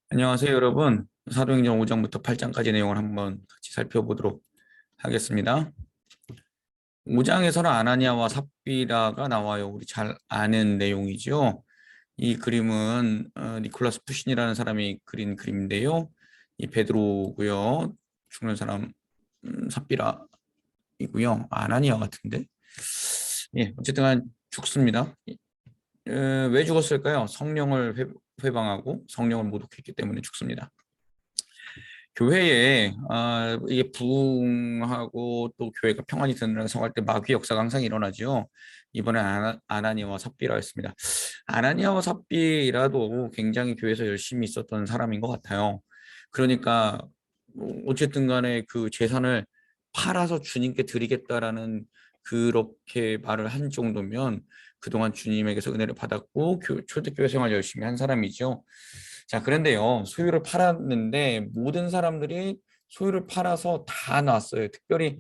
안녕하세요, 여러분. 사도행전 5장부터 8장까지 내용을 한번 같이 살펴보도록 하겠습니다. 5장에서는 아나니아와 삽비라가 나와요. 우리 잘 아는 내용이죠. 이 그림은 니콜라스 푸신이라는 사람이 그린 그림인데요. 이 베드로고요. 죽는 사람 삽비라이고요. 아나니아 같은데. 예, 어쨌든 죽습니다. 왜 죽었을까요? 성령을 회방하고 성령을 모독했기 때문에 죽습니다. 교회에 이게 부흥하고 또 교회가 평안이 드러나서 때 마귀 역사가 항상 일어나죠. 이번에 아나니아와 삽비라였습니다. 아나니아와 삽비라도 굉장히 교회에서 열심히 있었던 사람인 것 같아요. 그러니까 어쨌든 간에 그 재산을 팔아서 주님께 드리겠다라는 그렇게 말을 한 정도면 그동안 주님에게서 은혜를 받았고 초대교회 생활 열심히 한 사람이죠. 자, 그런데요, 소유를 팔았는데 모든 사람들이 소유를 팔아서 다 놨어요. 특별히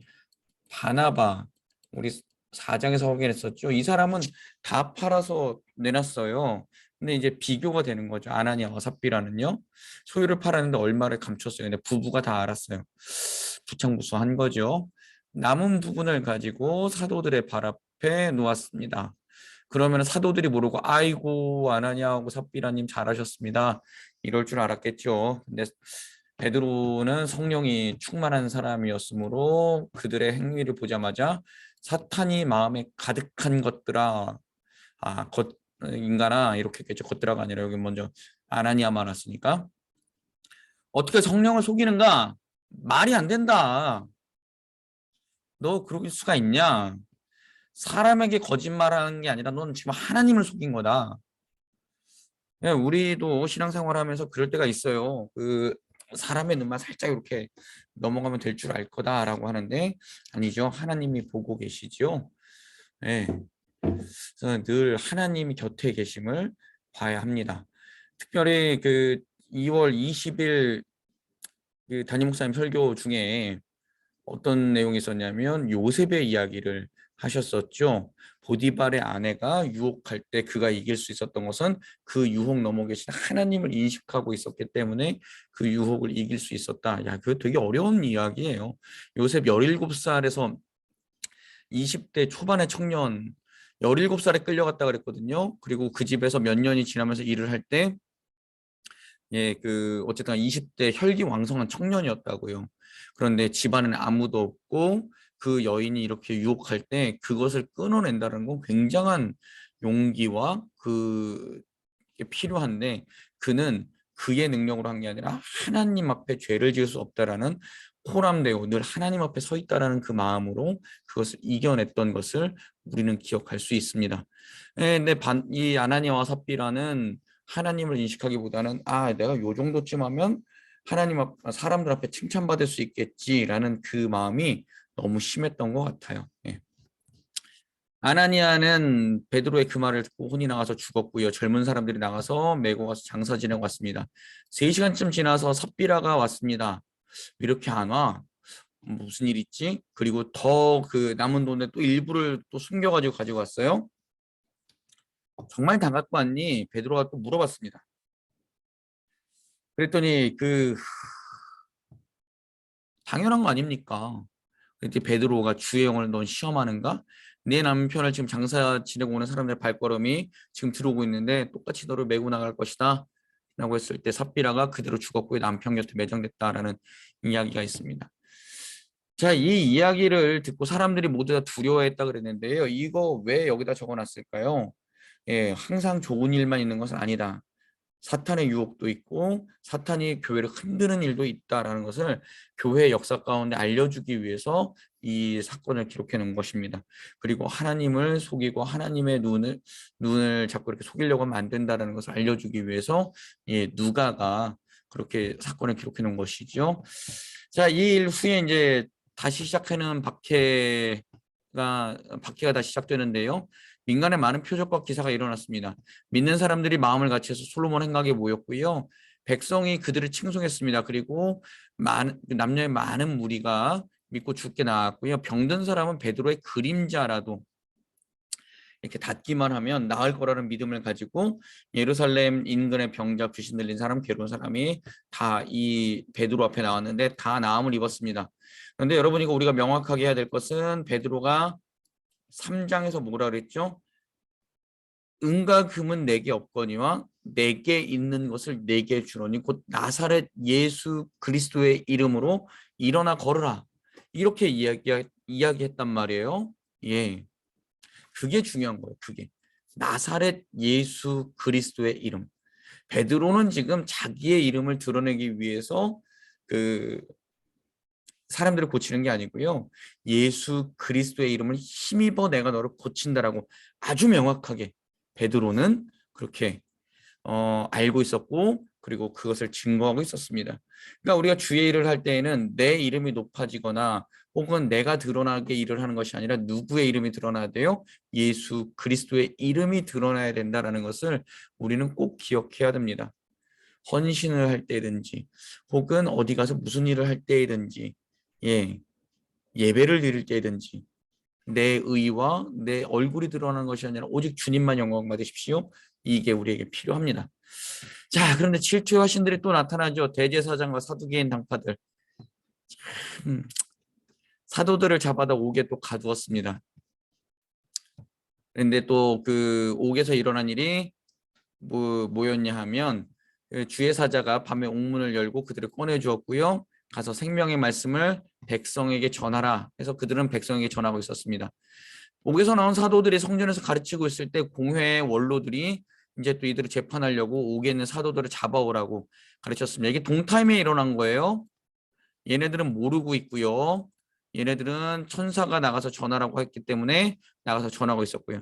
바나바, 우리 4장에서 확인했었죠. 이 사람은 다 팔아서 내놨어요. 근데 이제 비교가 되는 거죠. 아나니아와 삽비라는요. 소유를 팔았는데 얼마를 감췄어요. 근데 부부가 다 알았어요. 부창부수한 거죠. 남은 부분을 가지고 사도들의 발 앞에 놓았습니다. 그러면 사도들이 모르고 아이고 아나니아하고 삽비라님 잘하셨습니다. 이럴 줄 알았겠죠. 근데 베드로는 성령이 충만한 사람이었으므로 그들의 행위를 보자마자 사탄이 마음에 가득한 것들아, 인간아 이렇게 했겠죠. 것들아가 아니라 여기 먼저 아나니아만 왔으니까 어떻게 성령을 속이는가? 말이 안 된다. 너 그럴 수가 있냐? 사람에게 거짓말하는 게 아니라 넌 지금 하나님을 속인 거다. 예, 우리도 신앙생활하면서 그럴 때가 있어요. 그 사람의 눈만 살짝 이렇게 넘어가면 될 줄 알 거다라고 하는데 아니죠. 하나님이 보고 계시죠. 예, 그래서 늘 하나님이 곁에 계심을 봐야 합니다. 특별히 그 2월 20일 그 담임 목사님 설교 중에 어떤 내용이 있었냐면 요셉의 이야기를 하셨었죠. 보디발의 아내가 유혹할 때 그가 이길 수 있었던 것은 그 유혹 넘어 계신 하나님을 인식하고 있었기 때문에 그 유혹을 이길 수 있었다. 야, 그거 되게 어려운 이야기예요. 요셉 17살에서 20대 초반의 청년 17살에 끌려갔다 그랬거든요. 그리고 그 집에서 몇 년이 지나면서 일을 할 때 예, 그 어쨌든 20대 혈기왕성한 청년이었다고요. 그런데 집안에는 아무도 없고 그 여인이 이렇게 유혹할 때 그것을 끊어낸다는 건 굉장한 용기와 그게 필요한데 그는 그의 능력으로 한 게 아니라 하나님 앞에 죄를 지을 수 없다라는 호람되고 늘 하나님 앞에 서 있다라는 그 마음으로 그것을 이겨냈던 것을 우리는 기억할 수 있습니다. 예, 근데 이 아나니아와 삽비라는 하나님을 인식하기보다는 내가 요 정도쯤 하면 사람들 앞에 칭찬받을 수 있겠지라는 그 마음이 너무 심했던 것 같아요. 예. 아나니아는 베드로의 그 말을 듣고 혼이 나가서 죽었고요. 젊은 사람들이 나가서 메고 가서 장사 지내고 왔습니다. 3시간쯤 지나서 삽비라가 왔습니다. 왜 이렇게 안 와? 무슨 일 있지? 그리고 더 그 남은 돈에 또 일부를 또 숨겨가지고 가지고 왔어요. 정말 다 갖고 왔니? 베드로가 또 물어봤습니다. 그랬더니 당연한 거 아닙니까? 그때 베드로가 주의 영을 넌 시험하는가? 내 남편을 지금 장사 지내고 오는 사람들의 발걸음이 지금 들어오고 있는데 똑같이 너를 메고 나갈 것이다. 라고 했을 때 삽비라가 그대로 죽었고 남편 곁에 매장됐다라는 이야기가 있습니다. 자, 이 이야기를 듣고 사람들이 모두 다 두려워했다 그랬는데요. 이거 왜 여기다 적어놨을까요? 예, 항상 좋은 일만 있는 것은 아니다. 사탄의 유혹도 있고 사탄이 교회를 흔드는 일도 있다라는 것을 교회의 역사 가운데 알려주기 위해서 이 사건을 기록해 놓은 것입니다. 그리고 하나님을 속이고 하나님의 눈을 자꾸 이렇게 속이려고 하면 안 된다라는 것을 알려주기 위해서 누가가 그렇게 사건을 기록해 놓은 것이죠. 자, 이 일 후에 이제 다시 시작하는 박해가 다시 시작되는데요. 민간에 많은 표적과 기사가 일어났습니다. 믿는 사람들이 마음을 같이해서 솔로몬 행각에 모였고요. 백성이 그들을 칭송했습니다. 그리고 남녀의 많은 무리가 믿고 죽게 나왔고요. 병든 사람은 베드로의 그림자라도 이렇게 닫기만 하면 나을 거라는 믿음을 가지고 예루살렘 인근의 병자, 귀신 들린 사람, 괴로운 사람이 다 이 베드로 앞에 나왔는데 다 나음을 입었습니다. 그런데 여러분 이거 우리가 명확하게 해야 될 것은 베드로가 3장에서 뭐라 그랬죠? 은과 금은 내게 없거니와 내게 있는 것을 내게 주노니 곧 나사렛 예수 그리스도의 이름으로 일어나 걸으라. 이렇게 이야기했단 말이에요. 예, 그게 중요한 거예요. 그게 나사렛 예수 그리스도의 이름. 베드로는 지금 자기의 이름을 드러내기 위해서 그 사람들을 고치는 게 아니고요. 예수 그리스도의 이름을 힘입어 내가 너를 고친다라고 아주 명확하게 베드로는 그렇게 알고 있었고 그리고 그것을 증거하고 있었습니다. 그러니까 우리가 주의 일을 할 때에는 내 이름이 높아지거나 혹은 내가 드러나게 일을 하는 것이 아니라 누구의 이름이 드러나야 돼요? 예수 그리스도의 이름이 드러나야 된다라는 것을 우리는 꼭 기억해야 됩니다. 헌신을 할 때든지 혹은 어디 가서 무슨 일을 할 때든지 예배를 드릴 때든지 내 의와 내 얼굴이 드러나는 것이 아니라 오직 주님만 영광 받으십시오. 이게 우리에게 필요합니다. 자, 그런데 질투의 화신들이 또 나타나죠. 대제사장과 사두개인 당파들. 사도들을 잡아다 옥에 또 가두었습니다. 그런데 또 그 옥에서 일어난 일이 뭐였냐 하면 주의 사자가 밤에 옥문을 열고 그들을 꺼내 주었고요. 가서 생명의 말씀을 백성에게 전하라 해서 그들은 백성에게 전하고 있었습니다. 옥에서 나온 사도들이 성전에서 가르치고 있을 때 공회의 원로들이 이제 또 이들을 재판하려고 옥에 있는 사도들을 잡아오라고 가르쳤습니다. 이게 동타임에 일어난 거예요. 얘네들은 모르고 있고요. 얘네들은 천사가 나가서 전하라고 했기 때문에 나가서 전하고 있었고요.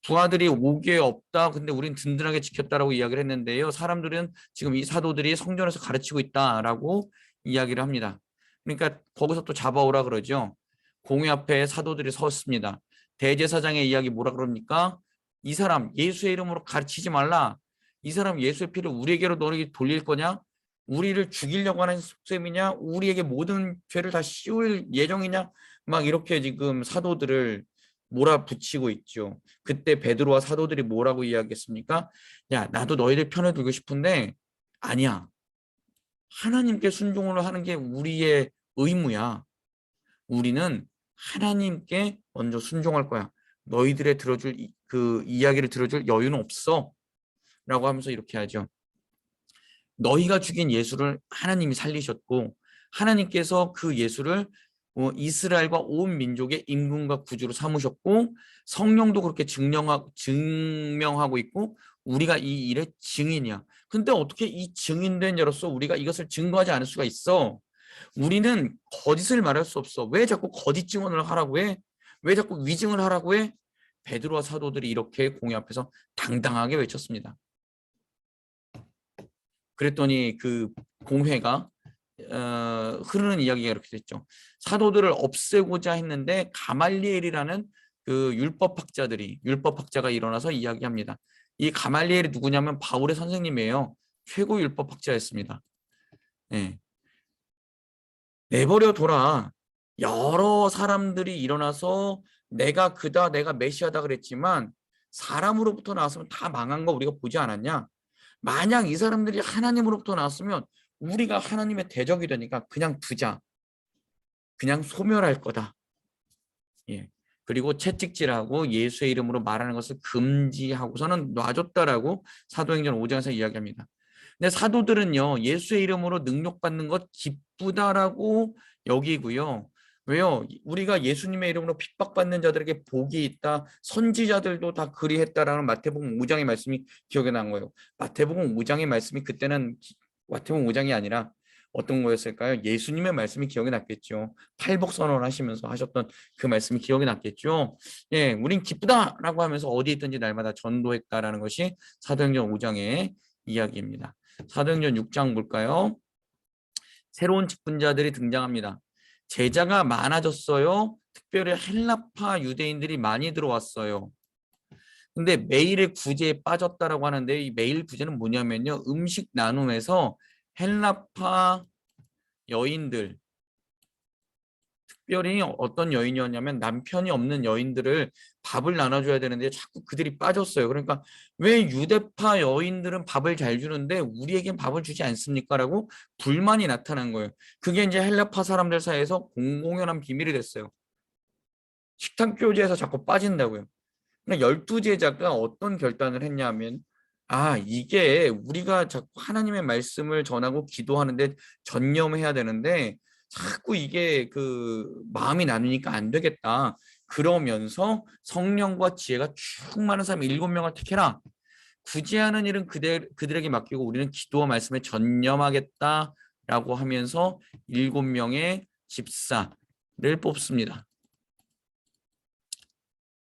부하들이 옥에 없다. 근데 우린 든든하게 지켰다라고 이야기를 했는데요. 사람들은 지금 이 사도들이 성전에서 가르치고 있다라고 이야기를 합니다. 그러니까 거기서 또 잡아오라 그러죠. 공회 앞에 사도들이 섰습니다. 대제사장의 이야기 뭐라 그럽니까? 이 사람 예수의 이름으로 가르치지 말라. 이 사람 예수의 피를 우리에게로 너에게 돌릴 거냐? 우리를 죽이려고 하는 셈이냐? 우리에게 모든 죄를 다 씌울 예정이냐? 막 이렇게 지금 사도들을 몰아붙이고 있죠. 그때 베드로와 사도들이 뭐라고 이야기했습니까? 야, 나도 너희들 편에 두고 싶은데 아니야. 하나님께 순종을 하는 게 우리의 의무야. 우리는 하나님께 먼저 순종할 거야. 너희들의 들어줄 그 이야기를 들어줄 여유는 없어. 라고 하면서 이렇게 하죠. 너희가 죽인 예수를 하나님이 살리셨고 하나님께서 그 예수를 이스라엘과 온 민족의 임금과 구주로 삼으셨고 성령도 그렇게 증명하고 있고 우리가 이 일의 증인이야. 근데 어떻게 이 증인된 자로서 우리가 이것을 증거하지 않을 수가 있어? 우리는 거짓을 말할 수 없어. 왜 자꾸 거짓 증언을 하라고 해? 왜 자꾸 위증을 하라고 해? 베드로와 사도들이 이렇게 공회 앞에서 당당하게 외쳤습니다. 그랬더니 그 공회가 흐르는 이야기가 이렇게 됐죠. 사도들을 없애고자 했는데 가말리엘이라는 그 율법학자가 일어나서 이야기합니다. 이 가말리엘이 누구냐면 바울의 선생님이에요. 최고 율법학자였습니다. 네. 내버려 둬라. 여러 사람들이 일어나서 내가 그다, 내가 메시아다 그랬지만 사람으로부터 나왔으면 다 망한 거 우리가 보지 않았냐? 만약 이 사람들이 하나님으로부터 나왔으면 우리가 하나님의 대적이 되니까 그냥 두자. 그냥 소멸할 거다. 예. 그리고 채찍질하고 예수의 이름으로 말하는 것을 금지하고서는 놔줬다라고 사도행전 5장에서 이야기합니다. 근데 사도들은요, 예수의 이름으로 능력받는 것 기쁘다라고 여기고요. 왜요? 우리가 예수님의 이름으로 핍박받는 자들에게 복이 있다. 선지자들도 다 그리했다라는 마태복음 5장의 말씀이 기억에 난 거예요. 마태복음 5장의 말씀이 그때는 마태복음 5장이 아니라 어떤 거였을까요? 예수님의 말씀이 기억에 났겠죠. 팔복선언 하시면서 하셨던 그 말씀이 기억에 났겠죠. 예, 우린 기쁘다라고 하면서 어디 있든지 날마다 전도했다라는 것이 사도행전 5장의 이야기입니다. 사도행전 6장 볼까요? 새로운 직분자들이 등장합니다. 제자가 많아졌어요. 특별히 헬라파 유대인들이 많이 들어왔어요. 근데 매일의 구제에 빠졌다라고 하는데 이 매일 구제는 뭐냐면요. 음식 나눔에서 헬라파 여인들, 특별히 어떤 여인이었냐면 남편이 없는 여인들을 밥을 나눠줘야 되는데 자꾸 그들이 빠졌어요. 그러니까 왜 유대파 여인들은 밥을 잘 주는데 우리에겐 밥을 주지 않습니까? 라고 불만이 나타난 거예요. 그게 이제 헬라파 사람들 사이에서 공공연한 비밀이 됐어요. 식탁 교제에서 자꾸 빠진다고요. 그러니까 12제자가 어떤 결단을 했냐면 이게 우리가 자꾸 하나님의 말씀을 전하고 기도하는데 전념해야 되는데 자꾸 이게 그 마음이 나누니까 안 되겠다. 그러면서 성령과 지혜가 충만한 사람 7명을 택해라. 굳이 하는 일은 그들에게 맡기고 우리는 기도와 말씀에 전념하겠다라고 하면서 7명의 집사를 뽑습니다.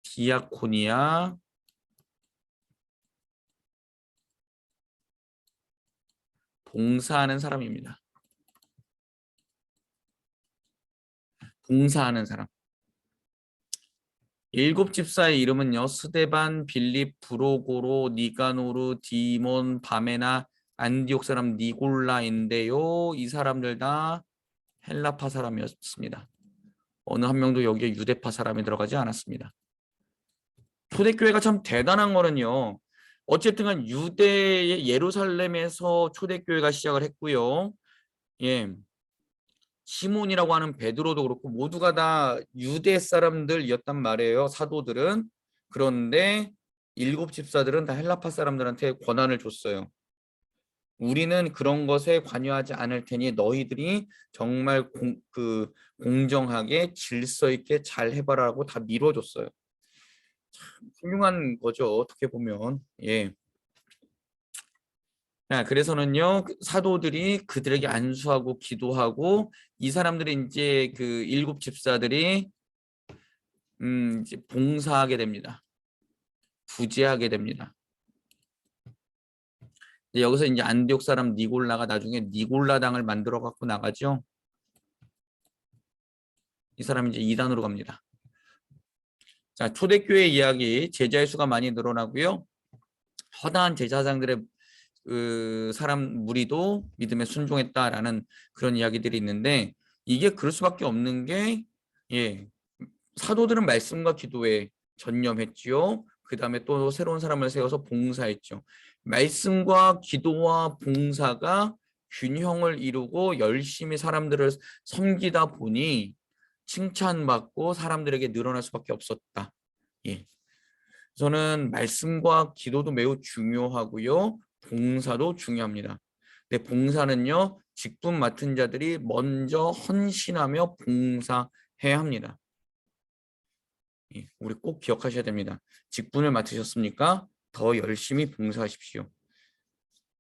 디아코니아, 봉사하는 사람입니다. 봉사하는 사람. 7집사의 이름은요. 스데반, 빌립, 브로고로, 니가노르, 디몬, 바메나, 안디옥 사람 니골라인데요. 이 사람들 다 헬라파 사람이었습니다. 어느 한 명도 여기에 유대파 사람이 들어가지 않았습니다. 초대교회가 참 대단한 거는요. 어쨌든 간 유대의 예루살렘에서 초대교회가 시작을 했고요. 예. 시몬이라고 하는 베드로도 그렇고 모두가 다 유대 사람들이었단 말이에요. 사도들은. 그런데 7집사들은 다 헬라파 사람들한테 권한을 줬어요. 우리는 그런 것에 관여하지 않을 테니 너희들이 정말 공정하게 질서 있게 잘 해봐라고 다 밀어줬어요. 참 훌륭한 거죠. 어떻게 보면. 예. 그래서는요, 사도들이 그들에게 안수하고 기도하고 이 사람들이 이제 그 7집사들이 이제 봉사하게 됩니다. 부재하게 됩니다. 여기서 이제 안디옥 사람 니골라가 나중에 니골라당을 만들어 갖고 나가죠. 이 사람이 이제 이단으로 갑니다. 자, 초대교회 이야기, 제자의 수가 많이 늘어나고요. 허다한 제사장들의 그 사람 무리도 믿음에 순종했다라는 그런 이야기들이 있는데 이게 그럴 수밖에 없는 게 사도들은 말씀과 기도에 전념했지요. 그 다음에 또 새로운 사람을 세워서 봉사했죠. 말씀과 기도와 봉사가 균형을 이루고 열심히 사람들을 섬기다 보니 칭찬받고 사람들에게 늘어날 수밖에 없었다. 예. 저는 말씀과 기도도 매우 중요하고요. 봉사도 중요합니다. 근데 봉사는요. 직분 맡은 자들이 먼저 헌신하며 봉사해야 합니다. 우리 꼭 기억하셔야 됩니다. 직분을 맡으셨습니까? 더 열심히 봉사하십시오.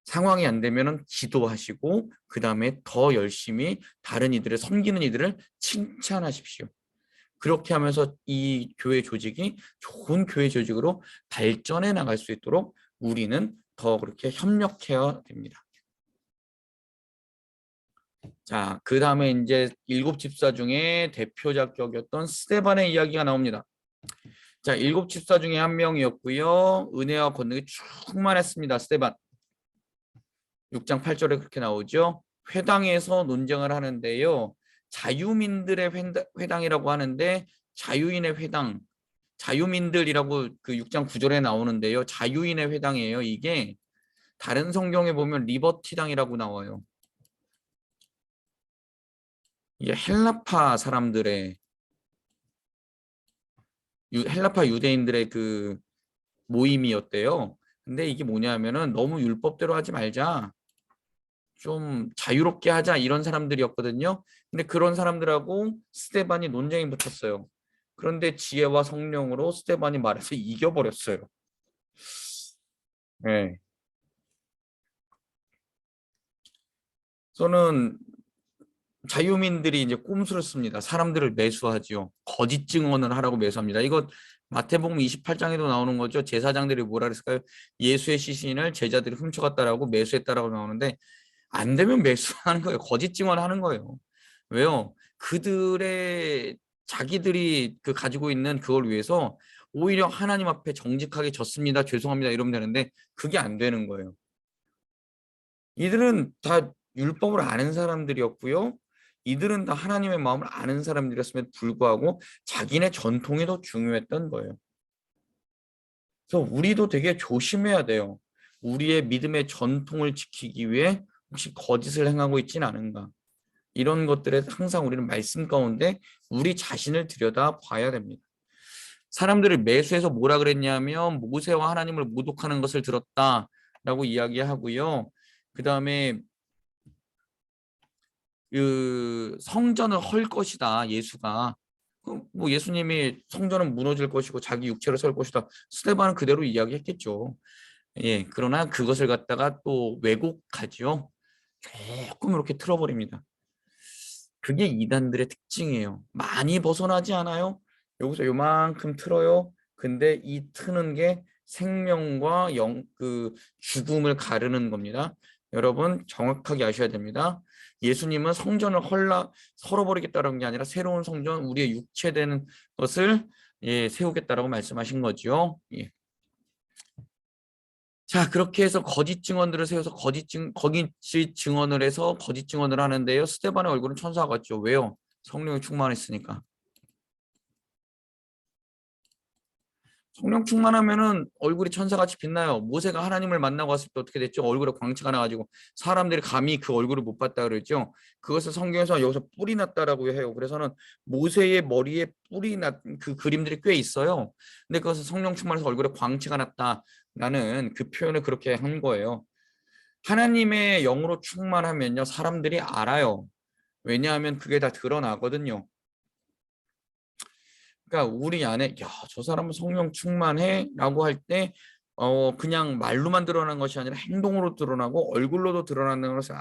상황이 안 되면 기도하시고 그 다음에 더 열심히 다른 이들을 섬기는 이들을 칭찬하십시오. 그렇게 하면서 이 교회 조직이 좋은 교회 조직으로 발전해 나갈 수 있도록 우리는 더 그렇게 협력해야 됩니다. 자, 그 다음에 이제 7집사 중에 대표작 격이었던 스데반의 이야기가 나옵니다. 자, 7집사 중에 한 명이었고요. 은혜와 권능이 충만했습니다. 스데반. 6장 8절에 그렇게 나오죠. 회당에서 논쟁을 하는데요. 자유민들의 회당이라고 하는데 자유인의 회당, 자유민들이라고 그 6장 9절에 나오는데요. 자유인의 회당이에요. 이게 다른 성경에 보면 리버티당이라고 나와요. 이게 헬라파 사람들의 헬라파 유대인들의 그 모임이었대요. 근데 이게 뭐냐면은 너무 율법대로 하지 말자. 좀 자유롭게 하자 이런 사람들이었거든요. 근데 그런 사람들하고 스데반이 논쟁이 붙었어요. 그런데 지혜와 성령으로 스데반이 말해서 이겨버렸어요. 네. 저는 자유민들이 이제 꼼수를 씁니다. 사람들을 매수하지요. 거짓 증언을 하라고 매수합니다. 이거 마태복음 28장에도 나오는 거죠. 제사장들이 뭐라 그랬을까요? 예수의 시신을 제자들이 훔쳐갔다라고 매수했다라고 나오는데 안 되면 매수하는 거예요. 거짓 증언하는 거예요. 왜요? 그들의 자기들이 그 가지고 있는 그걸 위해서 오히려 하나님 앞에 정직하게 졌습니다. 죄송합니다. 이러면 되는데 그게 안 되는 거예요. 이들은 다 율법을 아는 사람들이었고요. 이들은 다 하나님의 마음을 아는 사람들이었음에도 불구하고 자기네 전통이 더 중요했던 거예요. 그래서 우리도 되게 조심해야 돼요. 우리의 믿음의 전통을 지키기 위해 혹시 거짓을 행하고 있지는 않은가. 이런 것들에 항상 우리는 말씀 가운데 우리 자신을 들여다 봐야 됩니다. 사람들을 매수해서 뭐라 그랬냐면 모세와 하나님을 모독하는 것을 들었다라고 이야기하고요. 그 다음에 그 성전을 헐 것이다. 예수가. 뭐 예수님이 성전은 무너질 것이고 자기 육체로 설 것이다. 스데반은 그대로 이야기했겠죠. 예, 그러나 그것을 갖다가 또 왜곡하죠. 조금 이렇게 틀어버립니다. 그게 이단들의 특징이에요. 많이 벗어나지 않아요. 여기서 요만큼 틀어요. 근데 이 트는 게 생명과 그 죽음을 가르는 겁니다. 여러분 정확하게 아셔야 됩니다. 예수님은 성전을 헐어버리겠다는 게 아니라 새로운 성전, 우리의 육체되는 것을 세우겠다라고 말씀하신 거죠. 예. 자, 그렇게 해서 거짓 증언들을 세워서 거짓 증언을 해서 거짓 증언을 하는데요. 스데반의 얼굴은 천사 같죠. 왜요? 성령이 충만했으니까. 성령 충만하면은 얼굴이 천사같이 빛나요. 모세가 하나님을 만나고 왔을 때 어떻게 됐죠? 얼굴에 광채가 나가지고 사람들이 감히 그 얼굴을 못 봤다 그랬죠. 그것을 성경에서 여기서 뿔이 났다라고 해요. 그래서는 모세의 머리에 뿔이 났 그 그림들이 꽤 있어요. 근데 그것은 성령 충만해서 얼굴에 광채가 났다라는 그 표현을 그렇게 한 거예요. 하나님의 영으로 충만하면요, 사람들이 알아요. 왜냐하면 그게 다 드러나거든요. 그러니까 우리 안에 야, 저 사람은 성령 충만해라고 할 때 그냥 말로만 드러나는 것이 아니라 행동으로 드러나고 얼굴로도 드러나는 것을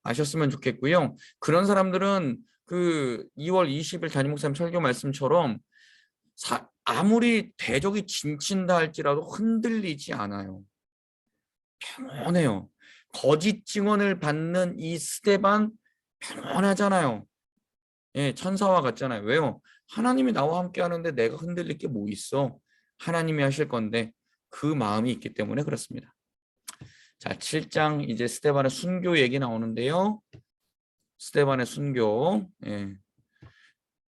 아셨으면 좋겠고요. 그런 사람들은 그 2월 20일 담임 목사님 설교 말씀처럼 아무리 대적이 진친다 할지라도 흔들리지 않아요. 평온해요. 거짓 증언을 받는 이 스데반 평온하잖아요. 예, 천사와 같잖아요. 왜요? 하나님이 나와 함께 하는데 내가 흔들릴 게 뭐 있어? 하나님이 하실 건데 그 마음이 있기 때문에 그렇습니다. 자, 7장 이제 스데반의 순교 얘기 나오는데요. 스데반의 순교. 예.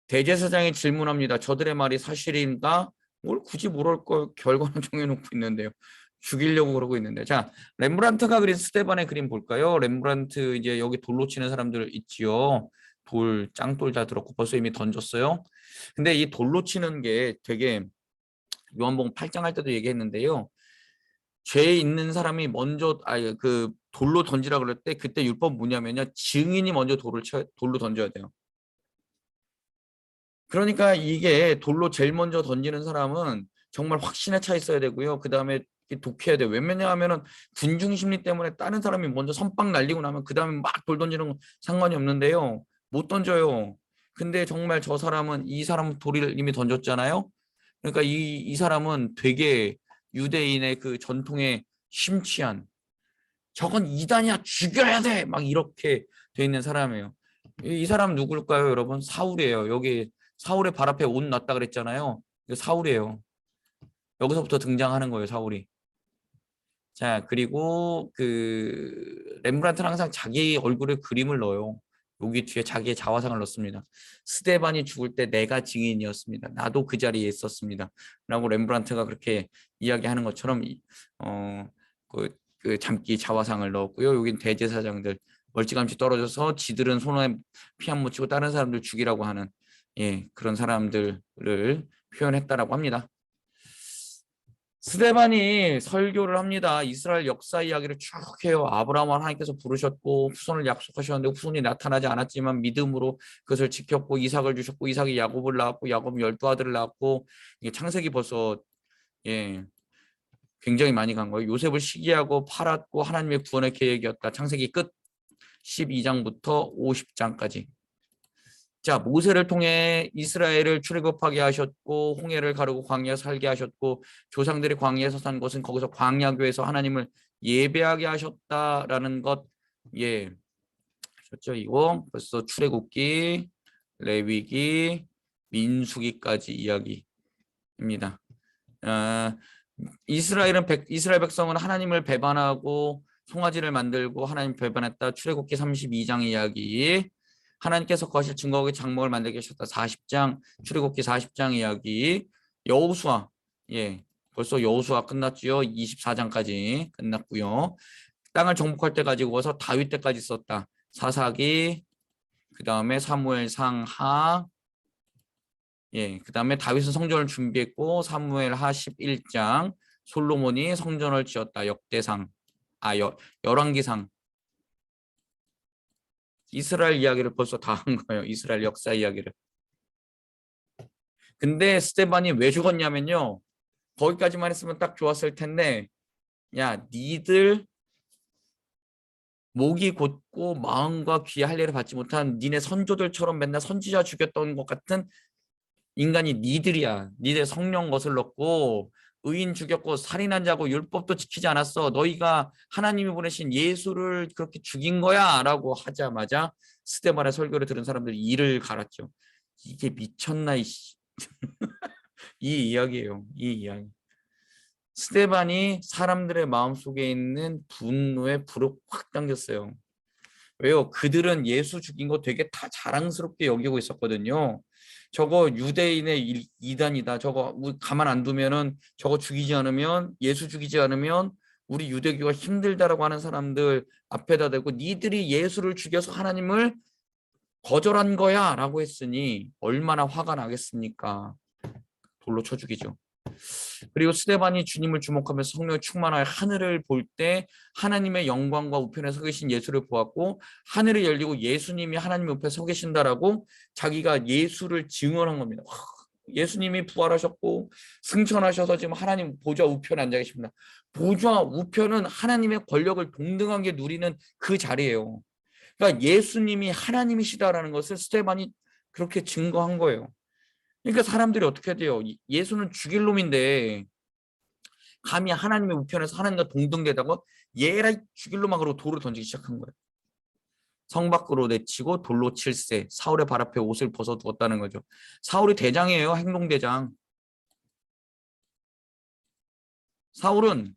대제사장이 질문합니다. 저들의 말이 사실인가? 뭘 굳이 물을 걸 결과는 정해놓고 있는데요. 죽이려고 그러고 있는데. 자, 렘브란트가 그린 스데반의 그림 볼까요? 렘브란트 이제 여기 돌로 치는 사람들 있지요. 짱돌 다 들었고 벌써 이미 던졌어요. 근데 이 돌로 치는 게 되게 요한복음 8장 할 때도 얘기했는데요. 죄 있는 사람이 먼저 그 돌로 던지라 그럴 때 그때 율법 뭐냐면요. 증인이 먼저 돌로 던져야 돼요. 그러니까 이게 돌로 제일 먼저 던지는 사람은 정말 확신에 차 있어야 되고요. 그 다음에 독해야 돼요. 왜냐하면은 군중 심리 때문에 다른 사람이 먼저 선빵 날리고 나면 그 다음에 막 돌 던지는 건 상관이 없는데요. 못 던져요. 근데 정말 저 사람은 이 사람 돌을 이미 던졌잖아요. 그러니까 이 사람은 되게 유대인의 그 전통에 심취한 저건 이단이야 죽여야 돼 막 이렇게 돼 있는 사람이에요. 이 사람 누굴까요, 여러분? 사울이에요. 여기 사울의 발 앞에 옷 놨다 그랬잖아요. 이거 사울이에요. 여기서부터 등장하는 거예요, 사울이. 자, 그리고 그 렘브란트는 항상 자기 얼굴에 그림을 넣어요. 여기 뒤에 자기의 자화상을 넣습니다. 스데반이 죽을 때 내가 증인이었습니다. 나도 그 자리에 있었습니다. 라고 렘브란트가 그렇게 이야기하는 것처럼 어, 그 잠기 자화상을 넣었고요. 여긴 대제사장들 멀찌감치 떨어져서 지들은 손에 피 안 묻히고 다른 사람들 죽이라고 하는 그런 사람들을 표현했다라고 합니다. 스데반이 설교를 합니다. 이스라엘 역사 이야기를 쭉 해요. 아브라함을 하나님께서 부르셨고 후손을 약속하셨는데 후손이 나타나지 않았지만 믿음으로 그것을 지켰고 이삭을 주셨고 이삭이 야곱을 낳았고 야곱은 12아들을 낳았고 이게 창세기 벌써 굉장히 많이 간 거예요. 요셉을 시기하고 팔았고 하나님의 구원의 계획이었다. 창세기 끝 12장부터 50장까지. 자, 모세를 통해 이스라엘을 출애굽하게 하셨고 홍해를 가르고 광야 살게 하셨고 조상들이 광야에서 산 것은 거기서 광야교에서 하나님을 예배하게 하셨다라는 것. 하셨죠. 이거 벌써 출애굽기, 레위기, 민수기까지 이야기입니다. 이스라엘 백성은 하나님을 배반하고 송아지를 만들고 하나님 배반했다. 출애굽기 32장 이야기. 하나님께서 거실 증거하기 장막을 만들게 하셨다. 40장 출애굽기 40장 이야기. 여호수아, 예, 벌써 여호수아 끝났지요. 24장까지 끝났고요. 땅을 정복할 때 가지고 와서 다윗 때까지 썼다. 사사기, 그 다음에 사무엘상 하, 예, 그 다음에 다윗은 성전을 준비했고 사무엘 하 11장, 솔로몬이 성전을 지었다. 역대상, 열왕기상. 이스라엘 이야기를 벌써 다 한 거예요. 이스라엘 역사 이야기를. 근데 스데반이 왜 죽었냐면요. 거기까지만 했으면 딱 좋았을 텐데, 야, 니들 목이 곧고 마음과 귀에 할례를 받지 못한 니네 선조들처럼 맨날 선지자 죽였던 것 같은 인간이 니들이야. 니들 성령 거슬렀고 의인 죽였고 살인한 자고 율법도 지키지 않았어. 너희가 하나님이 보내신 예수를 그렇게 죽인 거야 라고 하자마자 스데반의 설교를 들은 사람들이 이를 갈았죠. 이게 미쳤나 이 이야기예요. 이 이야기. 스데반이 사람들의 마음속에 있는 분노에 불을 확 당겼어요. 왜요? 그들은 예수 죽인 거 되게 다 자랑스럽게 여기고 있었거든요. 저거 유대인의 이단이다. 저거 가만 안 두면은 저거 죽이지 않으면 예수 죽이지 않으면 우리 유대교가 힘들다라고 하는 사람들 앞에다 대고 니들이 예수를 죽여서 하나님을 거절한 거야 라고 했으니 얼마나 화가 나겠습니까? 돌로 쳐 죽이죠. 그리고 스데반이 주님을 주목하면서 성령의 충만하여 하늘을 볼 때 하나님의 영광과 우편에 서 계신 예수를 보았고 하늘이 열리고 예수님이 하나님 옆에 서 계신다라고 자기가 예수를 증언한 겁니다. 예수님이 부활하셨고 승천하셔서 지금 하나님 보좌 우편에 앉아 계십니다. 보좌 우편은 하나님의 권력을 동등하게 누리는 그 자리예요. 그러니까 예수님이 하나님이시다라는 것을 스데반이 그렇게 증거한 거예요. 그러니까 사람들이 어떻게 돼요? 예수는 죽일 놈인데 감히 하나님의 우편에서 하나님과 동등되다고 얘라 죽일 놈아 그러고 돌을 던지기 시작한 거예요. 성 밖으로 내치고 돌로 칠세. 사울의 발 앞에 옷을 벗어두었다는 거죠. 사울이 대장이에요. 행동대장. 사울은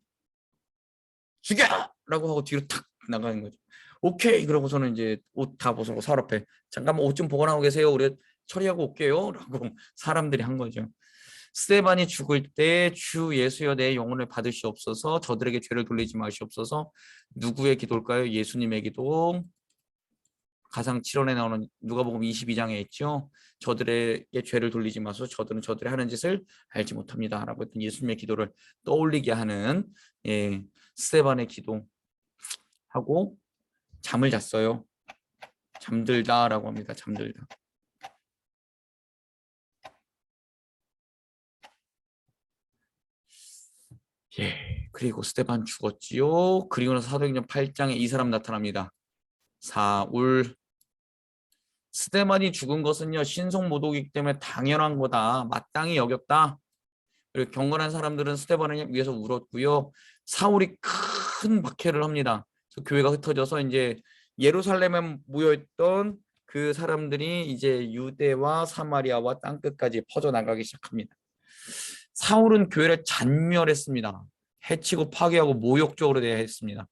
죽여! 라고 하고 뒤로 탁 나가는 거죠. 오케이. 그러고서는 이제 옷 다 벗고 사울 앞에 잠깐만 옷 좀 보관하고 계세요. 우리 처리하고 올게요. 라고 사람들이 한 거죠. 스데반이 죽을 때 주 예수여 내 영혼을 받으시옵소서. 저들에게 죄를 돌리지 마시옵소서. 누구의 기도일까요? 예수님의 기도. 가상 7원에 나오는 누가복음 22장에 있죠. 저들에게 죄를 돌리지 마소서. 저들은 저들이 하는 짓을 알지 못합니다. 라고 했던 예수님의 기도를 떠올리게 하는 스데반의 기도하고 잠을 잤어요. 잠들다라고 합니다. 잠들다. 예, 그리고 스데반 죽었지요. 그리고 나서 사도행전 8장에 이 사람 나타납니다. 사울. 스데반이 죽은 것은요 신성모독이기 때문에 당연한 거다. 마땅히 여겼다. 그리고 경건한 사람들은 스데반을 위해서 울었고요. 사울이 큰 박해를 합니다. 그래서 교회가 흩어져서 이제 예루살렘에 모여있던 그 사람들이 이제 유대와 사마리아와 땅끝까지 퍼져나가기 시작합니다. 사울은 교회를 잔멸했습니다. 해치고 파괴하고 모욕적으로 대했습니다.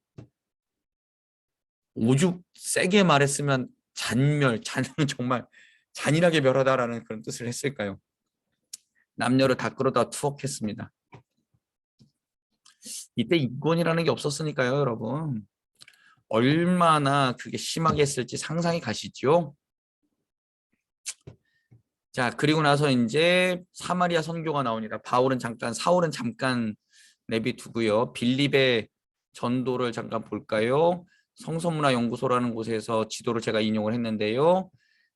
오죽 세게 말했으면 정말 잔인하게 멸하다라는 그런 뜻을 했을까요? 남녀를 다 끌어다 투옥했습니다. 이때 인권이라는 게 없었으니까요, 여러분. 얼마나 그게 심하게 했을지 상상이 가시죠? 자, 그리고 나서 이제 사마리아 선교가 나옵니다. 사울은 잠깐 내비두고요. 빌립의 전도를 잠깐 볼까요? 성서문화연구소라는 곳에서 지도를 제가 인용을 했는데요.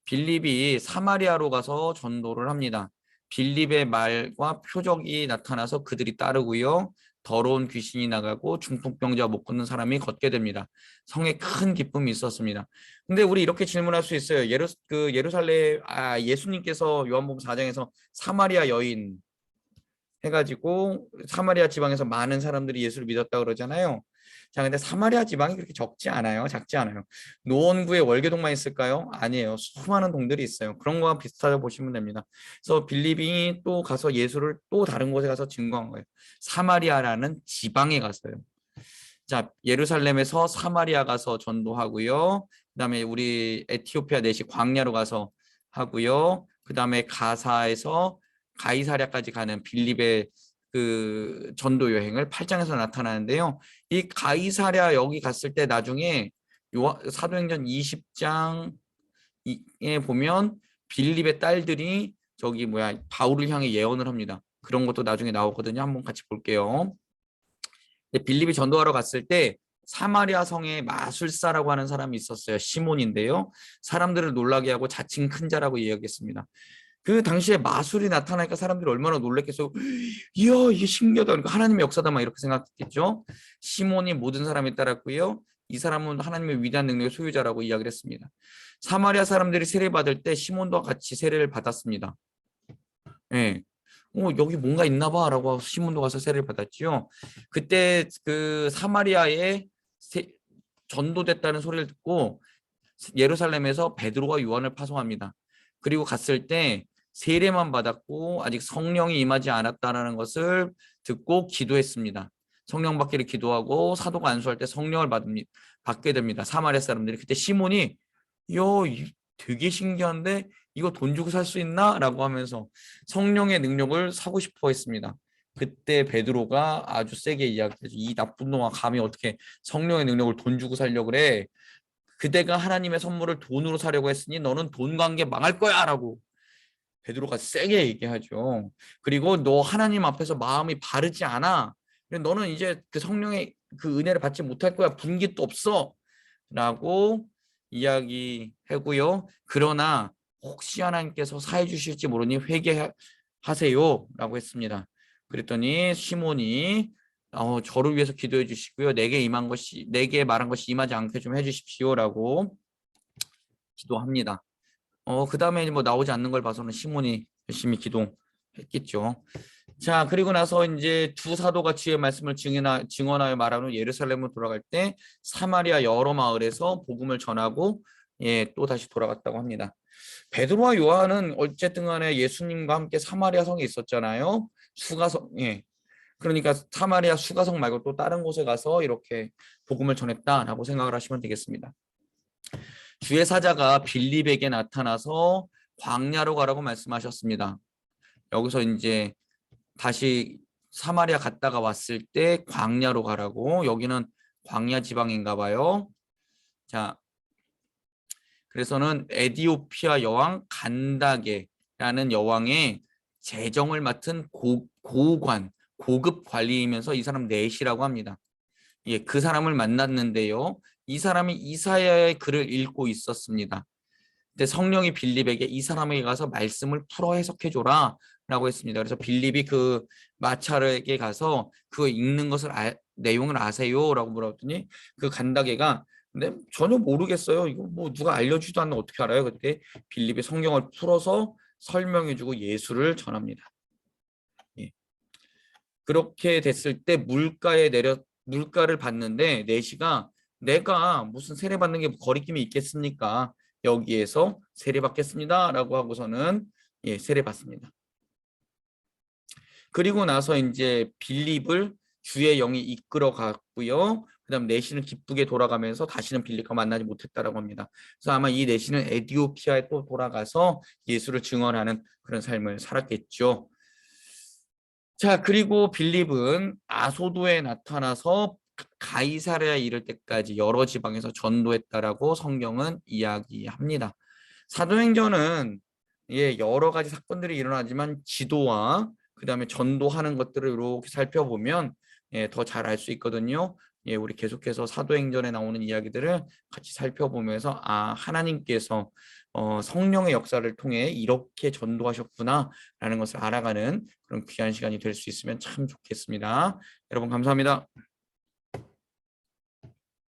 빌립이 사마리아로 가서 전도를 합니다. 빌립의 말과 표적이 나타나서 그들이 따르고요. 더러운 귀신이 나가고 중풍병자와 못 걷는 사람이 걷게 됩니다. 성에 큰 기쁨이 있었습니다. 근데 우리 이렇게 질문할 수 있어요. 예수님께서 요한복음 4장에서 사마리아 여인 해가지고 사마리아 지방에서 많은 사람들이 예수를 믿었다 그러잖아요. 자, 근데 사마리아 지방이 그렇게 작지 않아요. 노원구에 월계동만 있을까요? 아니에요. 수많은 동들이 있어요. 그런 거와 비슷하다고 보시면 됩니다. 그래서 빌립이 또 가서 예수를 또 다른 곳에 가서 증거한 거예요. 사마리아라는 지방에 갔어요. 자, 예루살렘에서 사마리아 가서 전도하고요. 그다음에 우리 에티오피아 내시 광야로 가서 하고요. 그다음에 가사에서 가이사랴까지 가는 빌립의 그 전도 여행을 8장에서 나타나는데요. 이 가이사랴 여기 갔을 때 나중에 사도행전 20장에 보면 빌립의 딸들이 저기 바울을 향해 예언을 합니다. 그런 것도 나중에 나오거든요. 한번 같이 볼게요. 빌립이 전도하러 갔을 때 사마리아 성에 마술사라고 하는 사람이 있었어요. 시몬인데요. 사람들을 놀라게 하고 자칭 큰 자라고 이야기했습니다. 그 당시에 마술이 나타나니까 사람들이 얼마나 놀랐겠어요. 이야, 이게 신기하다. 그러니까 하나님의 역사다 막 이렇게 생각했겠죠. 시몬이 모든 사람에 따랐고요. 이 사람은 하나님의 위대한 능력의 소유자라고 이야기를 했습니다. 사마리아 사람들이 세례받을 때 시몬도 같이 세례를 받았습니다. 예. 여기 뭔가 있나 봐라고 시몬도 가서 세례를 받았지요. 그때 그 사마리아에 전도됐다는 소리를 듣고 예루살렘에서 베드로와 요한을 파송합니다. 그리고 갔을 때 세례만 받았고 아직 성령이 임하지 않았다는 것을 듣고 기도했습니다. 성령 받기를 기도하고 사도가 안수할 때 성령을 받게 됩니다. 사마리아 사람들이. 그때 시몬이 되게 신기한데 이거 돈 주고 살 수 있나? 라고 하면서 성령의 능력을 사고 싶어 했습니다. 그때 베드로가 아주 세게 이야기했죠. 이 나쁜 놈아, 감히 어떻게 성령의 능력을 돈 주고 살려고 그래? 그대가 하나님의 선물을 돈으로 사려고 했으니 너는 돈 관계 망할 거야 라고 베드로가 세게 얘기하죠. 그리고 너 하나님 앞에서 마음이 바르지 않아. 너는 이제 그 성령의 그 은혜를 받지 못할 거야. 분깃도 없어. 라고 이야기하고요. 그러나 혹시 하나님께서 사해 주실지 모르니 회개하세요 라고 했습니다. 그랬더니 시몬이 저를 위해서 기도해 주시고요. 내게 말한 것이 임하지 않게 좀 해주십시오라고 기도합니다. 그 다음에 뭐 나오지 않는 걸 봐서는 시몬이 열심히 기도했겠죠. 자, 그리고 나서 이제 두 사도가 주의 말씀을 증언하여 말하는 예루살렘으로 돌아갈 때 사마리아 여러 마을에서 복음을 전하고 또 다시 돌아갔다고 합니다. 베드로와 요한은 어쨌든 간에 예수님과 함께 사마리아 성에 있었잖아요. 수가성, 그러니까 사마리아 수가성 말고 또 다른 곳에 가서 이렇게 복음을 전했다라고 생각을 하시면 되겠습니다. 주의 사자가 빌립에게 나타나서 광야로 가라고 말씀하셨습니다. 여기서 이제 다시 사마리아 갔다가 왔을 때 광야로 가라고. 여기는 광야 지방인가 봐요. 자, 그래서는 에디오피아 여왕 간다게라는 여왕의 재정을 맡은 고관, 고급 관리이면서 이 사람 넷이라고 합니다. 그 사람을 만났는데요. 이 사람이 이사야의 글을 읽고 있었습니다. 근데 성령이 빌립에게 이 사람에게 가서 말씀을 풀어 해석해 줘라 라고 했습니다. 그래서 빌립이 그 마찰에게 가서 그거 읽는 것을 내용을 아세요? 라고 물었더니 그 간다게가 근데 전혀 모르겠어요. 이거 뭐 누가 알려주지도 않는 어떻게 알아요? 그때 빌립이 성경을 풀어서 설명해 주고 예수를 전합니다. 그렇게 됐을 때 물가를 받는데 내시가 내가 무슨 세례 받는 게 거리낌이 있겠습니까? 여기에서 세례 받겠습니다. 라고 하고서는 세례 받습니다. 그리고 나서 이제 빌립을 주의 영이 이끌어 갔고요. 그다음 내시는 기쁘게 돌아가면서 다시는 빌립과 만나지 못했다라고 합니다. 그래서 아마 이 내시는 에티오피아에 또 돌아가서 예수를 증언하는 그런 삶을 살았겠죠. 자, 그리고 빌립은 아소도에 나타나서 가이사랴에 이를 때까지 여러 지방에서 전도했다라고 성경은 이야기합니다. 사도행전은 여러 가지 사건들이 일어나지만 지도와 그다음에 전도하는 것들을 이렇게 살펴보면 더 잘 알 수 있거든요. 우리 계속해서 사도행전에 나오는 이야기들을 같이 살펴보면서 하나님께서 성령의 역사를 통해 이렇게 전도하셨구나라는 것을 알아가는 그런 귀한 시간이 될 수 있으면 참 좋겠습니다. 여러분 감사합니다.